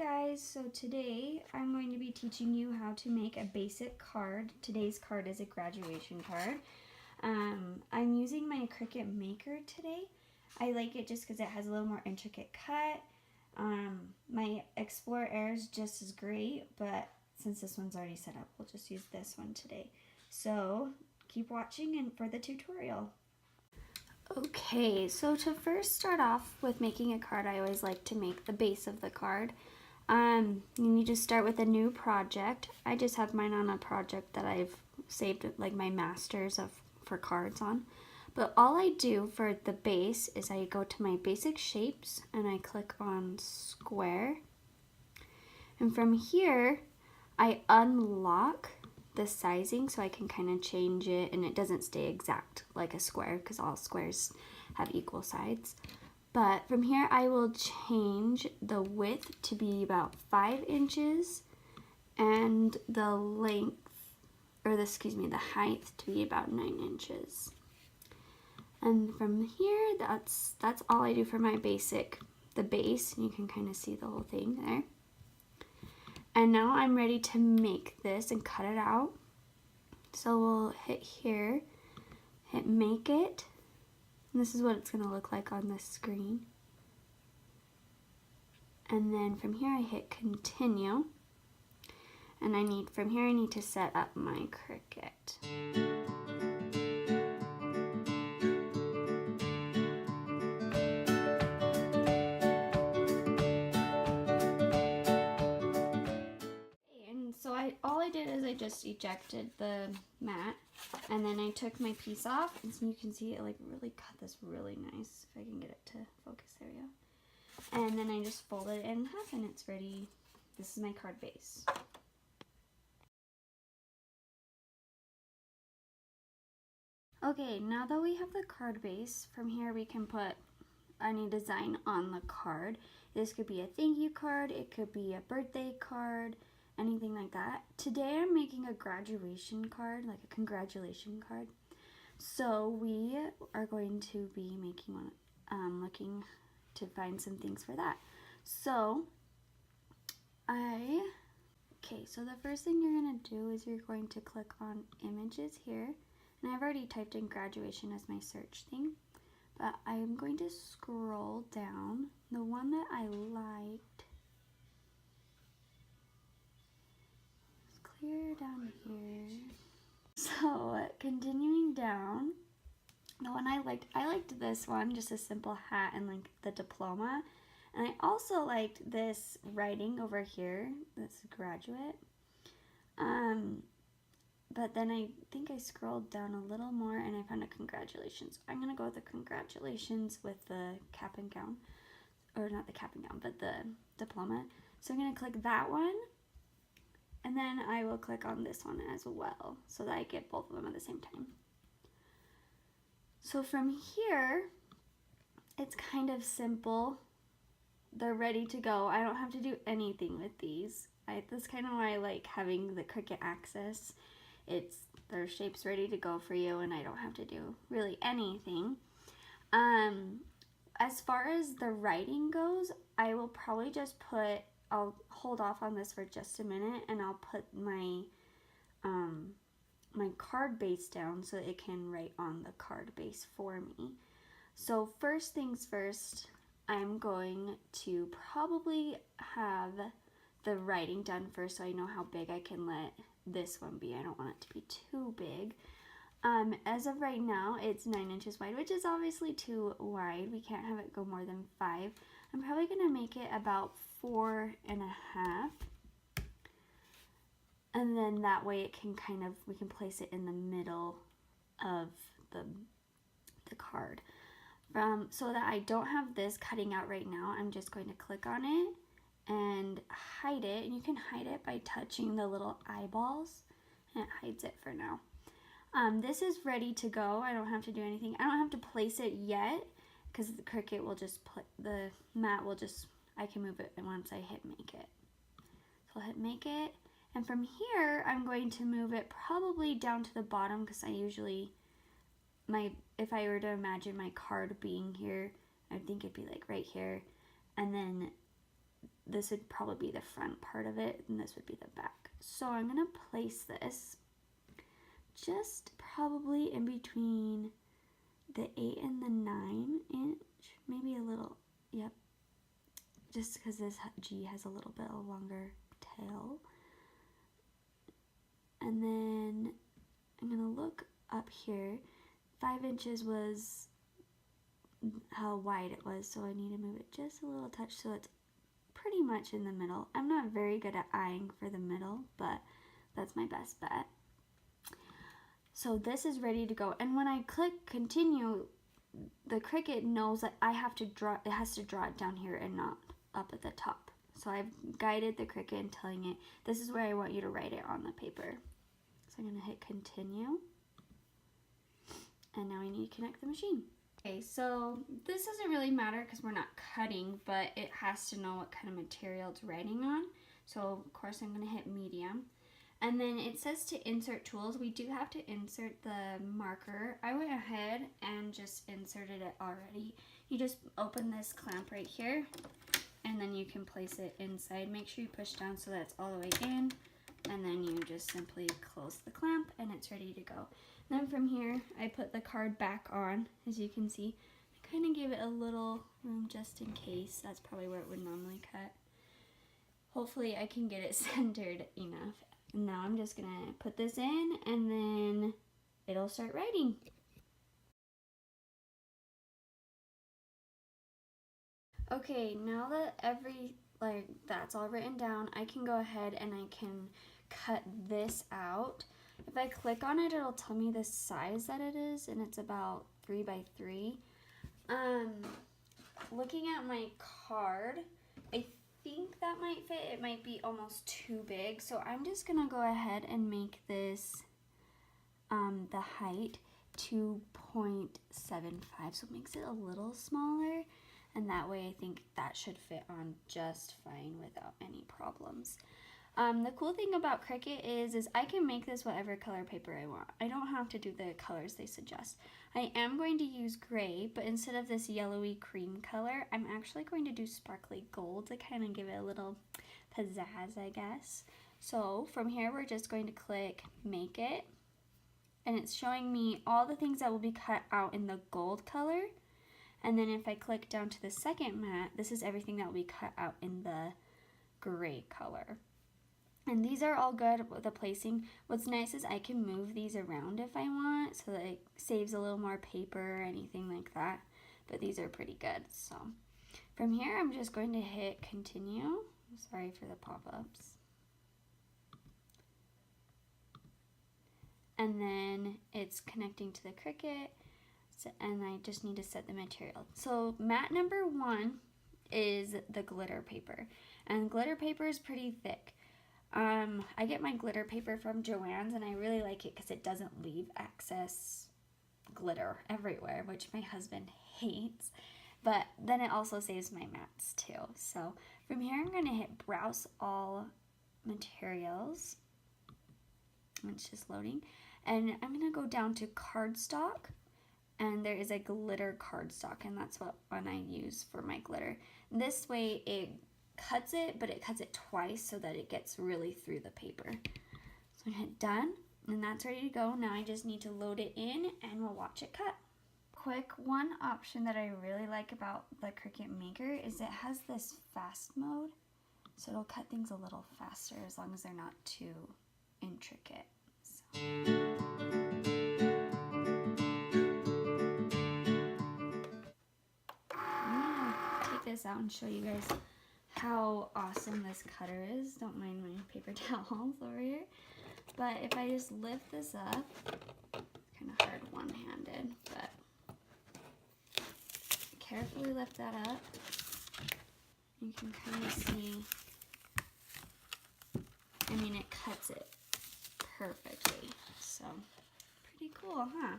Guys, so today I'm going to be teaching you how to make a basic card. Today's card is a graduation card. I'm using my Cricut Maker today. I like it just because it has a little more intricate cut. My Explorer Air is just as great, but since this one's already set up, we'll just use this one today. So keep watching and for the tutorial. Okay, so to first start off with making a card, I always like to make the base of the card. You need to start with a new project. I just have mine on a project that I've saved like my masters for cards on. But all I do for the base is I go to my basic shapes and I click on square. And from here, I unlock the sizing so I can kind of change it and it doesn't stay exact like a square because all squares have equal sides. But from here I will change the width to be about 5 inches and the length, or the height to be about 9 inches. And from here, that's all I do for my the base. You can kind of see the whole thing there. And now I'm ready to make this and cut it out. So we'll hit here, hit make it. And this is what it's going to look like on this screen. And then from here I hit continue. And from here I need to set up my Cricut. All I did is I just ejected the mat and then I took my piece off and so you can see it like really cut this really nice. If I can get it to focus, there we go. And then I just folded it in half and it's ready. This is my card base. Okay, now that we have the card base, from here we can put any design on the card. This could be a thank you card, it could be a birthday card, anything like that. Today I'm making a graduation card, like a congratulation card. So we are going to be making one, looking to find some things for that. So so the first thing you're gonna do is you're going to click on images here. And I've already typed in graduation as my search thing. But I'm going to scroll down. The one that I liked, clear down here. So continuing down, the one I liked this one, just a simple hat and like the diploma. And I also liked this writing over here, this graduate. But then I think I scrolled down a little more and I found a congratulations. I'm gonna go with the congratulations with the cap and gown, or not the cap and gown, but the diploma. So I'm gonna click that one. And then I will click on this one as well so that I get both of them at the same time. So from here, it's kind of simple. They're ready to go. I don't have to do anything with these. That's kind of why I like having the Cricut Access. Their shape's ready to go for you and I don't have to do really anything. As far as the writing goes, I will probably just I'll hold off on this for just a minute and I'll put my my card base down so it can write on the card base for me. So first things first, I'm going to probably have the writing done first so I know how big I can let this one be. I don't want it to be too big. As of right now, it's 9 inches wide, which is obviously too wide. We can't have it go more than 5. I'm probably gonna make it about 4.5. And then that way it can we can place it in the middle of the card. So that I don't have this cutting out right now, I'm just going to click on it and hide it. And you can hide it by touching the little eyeballs and it hides it for now. This is ready to go. I don't have to do anything. I don't have to place it yet because the Cricut will just the mat will just, I can move it once I hit make it. So I'll hit make it. And from here, I'm going to move it probably down to the bottom because I usually, if I were to imagine my card being here, I think it'd be like right here. And then this would probably be the front part of it, and this would be the back. So I'm gonna place this just probably in between the 8 and the 9 inch, maybe a little, yep, just because this G has a little bit of longer tail. And then I'm gonna look up here. 5 inches was how wide it was, so I need to move it just a little touch so it's pretty much in the middle. I'm not very good at eyeing for the middle, but that's my best bet. So this is ready to go, and when I click continue, the Cricut knows that I have to draw, it has to draw it down here and not up at the top. So I've guided the Cricut and telling it, this is where I want you to write it on the paper. So I'm gonna hit continue, and now I need to connect the machine. Okay, so this doesn't really matter because we're not cutting, but it has to know what kind of material it's writing on. So of course I'm gonna hit medium. And then it says to insert tools. We do have to insert the marker. I went ahead and just inserted it already. You just open this clamp right here, and then you can place it inside. Make sure you push down so that it's all the way in, and then you just simply close the clamp and it's ready to go. Then from here, I put the card back on, as you can see. I kind of gave it a little room just in case. That's probably where it would normally cut. Hopefully I can get it centered enough. Now I'm just gonna put this in, and then it'll start writing. Okay, now that that's all written down, I can go ahead and I can cut this out. If I click on it, it'll tell me the size that it is, and it's about 3 by 3. Looking at my card, I think that might fit. It might be almost too big, so I'm just gonna go ahead and make this the height 2.75, so it makes it a little smaller, and that way I think that should fit on just fine without any problems. The cool thing about Cricut is I can make this whatever color paper I want. I don't have to do the colors they suggest. I am going to use gray, but instead of this yellowy cream color, I'm actually going to do sparkly gold to kind of give it a little pizzazz, I guess. So from here, we're just going to click Make It, and it's showing me all the things that will be cut out in the gold color. And then if I click down to the second mat, this is everything that will be cut out in the gray color. And these are all good with the placing. What's nice is I can move these around if I want, so that it saves a little more paper or anything like that. But these are pretty good. So from here, I'm just going to hit continue. Sorry for the pop-ups. And then it's connecting to the Cricut, and I just need to set the material. So mat number 1 is the glitter paper, and glitter paper is pretty thick. I get my glitter paper from Joann's, and I really like it because it doesn't leave excess glitter everywhere, which my husband hates. But then it also saves my mats too. So from here, I'm going to hit Browse All Materials. It's just loading. And I'm going to go down to cardstock. And there is a glitter cardstock, and that's what one I use for my glitter. This way it cuts it, but it cuts it twice so that it gets really through the paper. So I hit done, and that's ready to go. Now I just need to load it in, and we'll watch it cut. Quick, one option that I really like about the Cricut Maker is it has this fast mode, so it'll cut things a little faster as long as they're not too intricate. So. This out and show you guys how awesome this cutter is. Don't mind my paper towels over here. But if I just lift this up, kind of hard one-handed, but carefully lift that up, you can kind of see, I mean, it cuts it perfectly. So pretty cool, huh?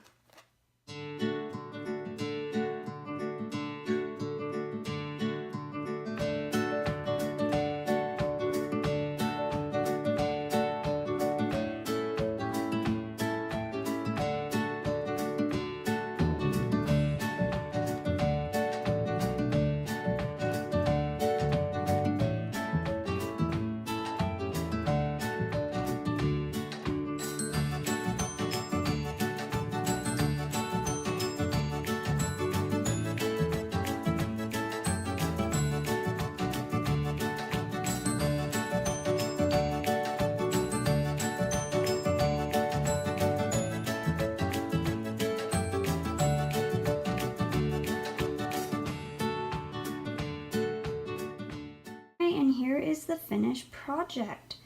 is the finished project.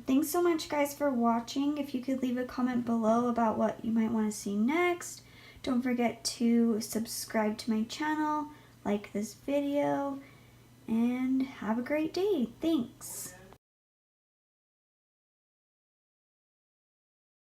Thanks so much, guys, for watching. If you could leave a comment below about what you might want to see next. Don't forget to subscribe to my channel, like this video, and have a great day. Thanks.